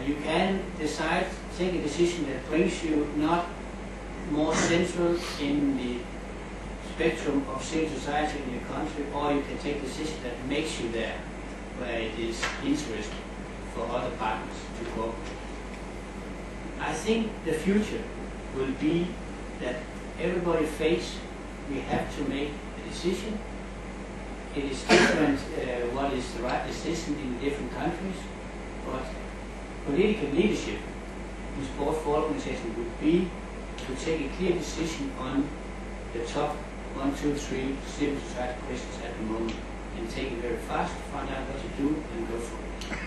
you can decide, take a decision that brings you not more central in the spectrum of civil society in your country, or you can take a decision that makes you there, where it is interesting for other partners to cooperate. I think the future will be that everybody face, we have to make a decision. It is different what is the right decision in the different countries, but political leadership in sport for organization would be to take a clear decision on the top 1, 2, 3 civil society questions at the moment, and take it very fast, find out what to do, and go for it.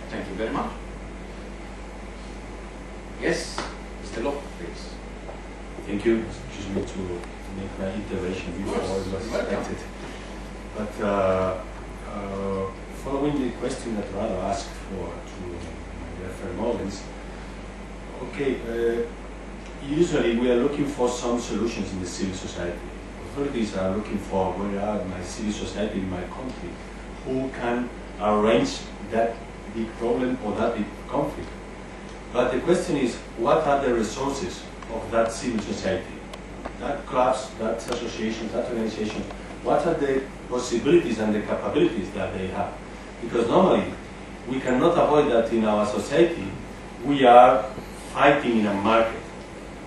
Thank you very much. Yes, Mr. Locke, please. Thank you. Excuse me to make my intervention before it was expected. But following the question that Rado asked for to my dear friend Mogrens, okay, usually we are looking for some solutions in the civil society. Authorities are looking for where are my civil society in my country, who can arrange that big problem or that big conflict. But the question is, what are the resources of that civil society, that clubs, that associations, that organizations? What are the possibilities and the capabilities that they have? Because normally we cannot avoid that in our society. We are fighting in a market.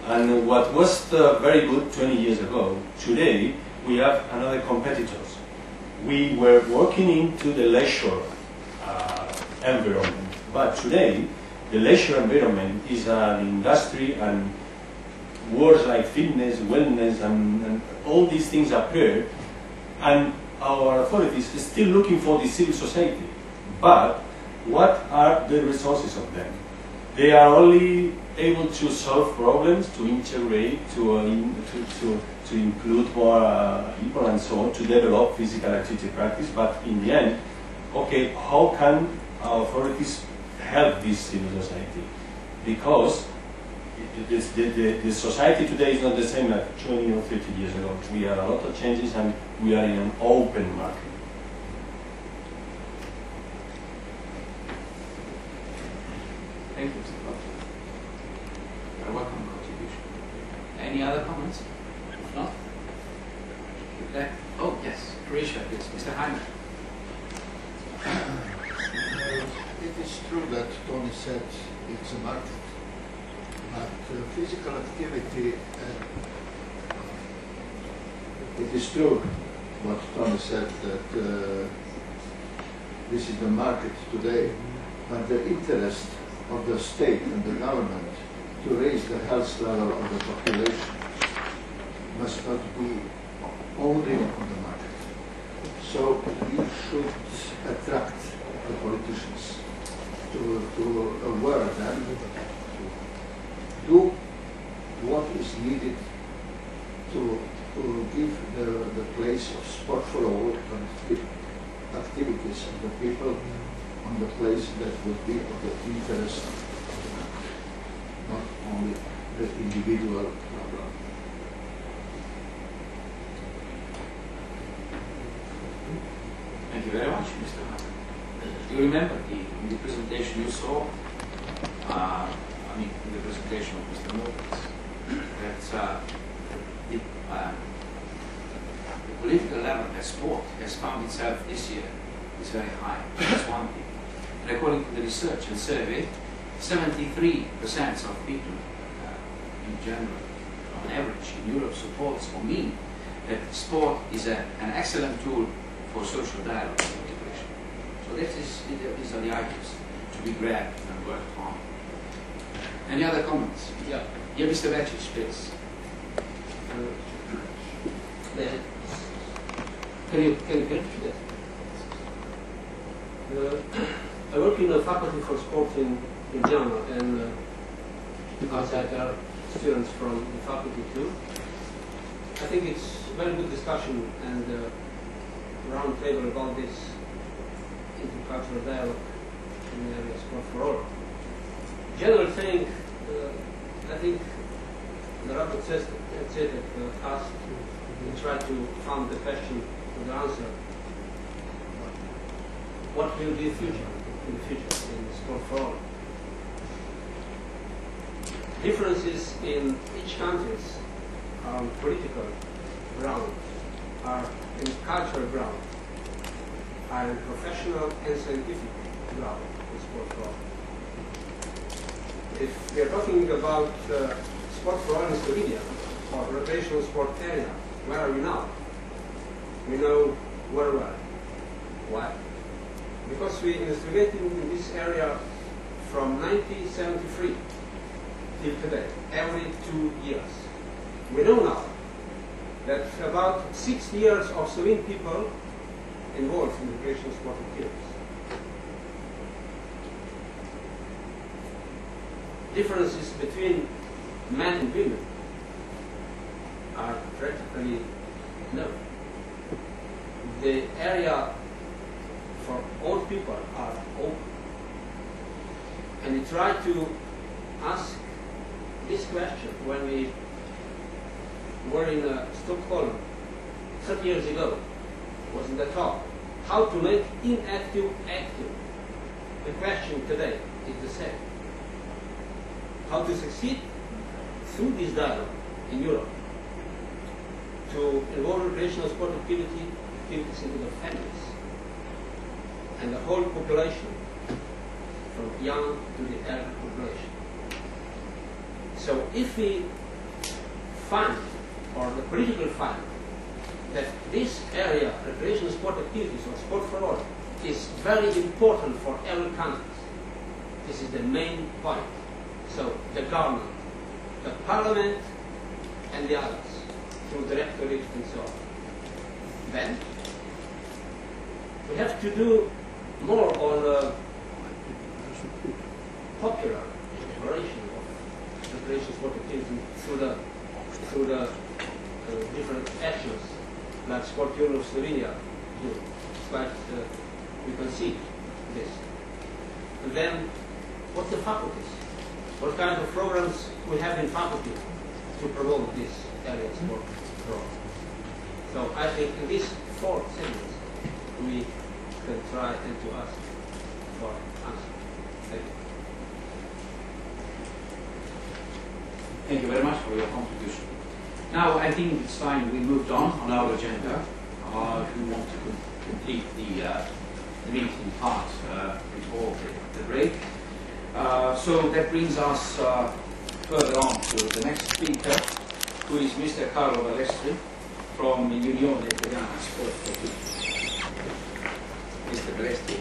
And what was very good 20 years ago, today we have another competitors. We were working into the leisure environment, but today the leisure environment is an industry, and words like fitness, wellness, and all these things appear, and our authorities are still looking for the civil society. But what are the resources of them? They are only able to solve problems, to integrate, to include more people and so on, to develop physical activity practice. But in the end, okay, how can our authorities help this civil society? Because the society today is not the same like 20 or 30 years ago. We have a lot of changes, and we are in an open market. Thank you, Mr. Locke. You're welcome contribution. Any other comments? If not? Okay. Oh, yes, Croatia, yes, Mr. Hyman. It is true that Tony said it's a market, but physical activity, it is true what Tony said, that this is the market today, but the interest of the state and the government to raise the health level of the population must not be only on the market. So we should attract the politicians to aware them, to do what is needed to give the place of sport for all and activities of the people on the place that would be of the interest of the country, not only the individual problem. Thank you very much, Mr. Hyman. You remember in the presentation you saw, in the presentation of Mr. Mogrens, that the political level that sport has found itself this year is very high. That's one thing. And according to the research and survey, 73% of people in general, on average, in Europe supports or mean that sport is an excellent tool for social dialogue and integration. So these are the items to be grabbed and worked on. Any other comments? Yeah. Yeah, Mr. Vecic, please. Can you yes. I work in the faculty for sport in Jana, and outside there are students from the faculty too. I think it's a very good discussion and round table about this intercultural dialogue in the area of sport for all. General thing, I think the rapport says that us we try to find the question and the answer. what will be the future in sport for all. Differences in each country are on political ground, are in cultural ground, are in professional and scientific ground in sport for all. If we are talking about sport for all in Slovenia, or recreational sport area, where are we now? We know very well. Why? Because we investigated in this area from 1973 till today, every 2 years. We know now that about 6 years of Slovene people involved in recreational sport activities. Differences between men and women are practically no. The area for old people are open. And we try to ask this question when we were in Stockholm 30 years ago. Wasn't that all? How to make inactive active. The question today is the same. How to succeed through this dialogue in Europe to involve recreational sport activities into the families and the whole population, from young to the elder population. So if we find, or the political find, that this area, recreational sport activities or sport for all, is very important for every country, this is the main point. So the government, the parliament, and the others, through directorate and so on. Then we have to do more on popular exploration of recreational sport activity through the different actions like Sport Union of Slovenia do. But we can see this. And then, what's the faculties? What kind of programs we have in faculty to promote this area of sport for all? So I think in these 4 segments we can try and to ask for answer. Thank you. Thank you very much for your contribution. Now I think it's time we moved on our agenda. We want to complete the meeting part before the break. So that brings us further on to the next speaker, who is Mr. Carlo Balestri from Unione Italiana Sport for Tutti. Mr. Balestri.